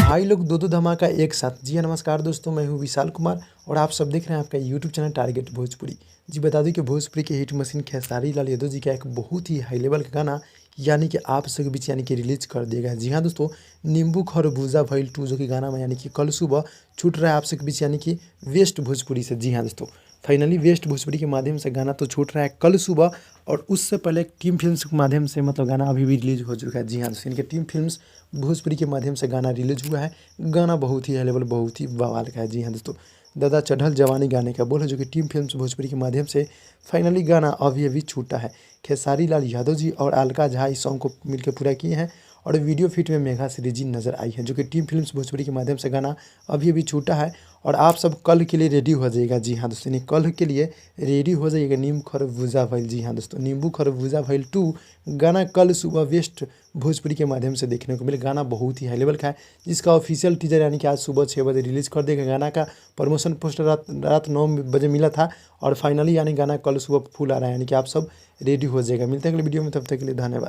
भाई लोग दो दो धमाका एक साथ। जी हाँ, नमस्कार दोस्तों, मैं हूँ विशाल कुमार और आप सब देख रहे हैं आपका यूट्यूब चैनल टारगेट भोजपुरी। जी बता दूं कि भोजपुरी के हिट मशीन खेसारी लाल यादव जी का एक बहुत ही हाई लेवल का गाना यानी कि आप सबके बीच यानी कि रिलीज कर दिया गया है। जी हाँ दोस्तों, नींबू खरबूजा भइल 2 जो कि गाना में यानी कि कल सुबह छूट रहा है आप सबके बीच यानी कि वेस्ट भोजपुरी से। जी हाँ दोस्तों, फाइनली वेस्ट भोजपुरी के माध्यम से गाना तो छूट रहा है कल सुबह, और उससे पहले टीम फिल्म्स के माध्यम से मतलब गाना अभी भी रिलीज हो चुका है। जी हाँ दोस्तों, इनके टीम फिल्म्स भोजपुरी के माध्यम से गाना रिलीज हुआ है। गाना बहुत ही हाई लेवल, बहुत ही बवाल का है। जी हाँ दोस्तों, दादा चढ़ल जवानी गाने का बोल है, जो कि टीम फिल्म्स भोजपुरी के माध्यम से फाइनली गाना अभी अभी छूटा है। खेसारी लाल यादव जी और अलका झा इस सॉन्ग को मिलकर पूरा किए हैं और वीडियो फिट में मेघा श्रीजी नजर आई है, जो कि टीम फिल्म्स भोजपुरी के माध्यम से गाना अभी अभी छूटा है। और आप सब कल के लिए रेडी हो जाइएगा। जी हाँ दोस्तों, कल के लिए रेडी हो जाइएगा। नींबू खरबूजा भइल, जी हाँ दोस्तों, नींबू खरबूजा भइल 2 गाना कल सुबह वेस्ट भोजपुरी के माध्यम से देखने को मिले। गाना बहुत ही हाई लेवल का है, जिसका ऑफिशियल टीजर यानी कि आज सुबह 6 बजे रिलीज़ कर देगा। गाना का प्रमोशन पोस्टर रात 9 बजे मिला था और फाइनली यानी गाना कल सुबह फुल आ रहा है, यानी कि आप सब रेडी हो जाएगा। मिलते हैं अगले वीडियो में, तब तक के लिए धन्यवाद।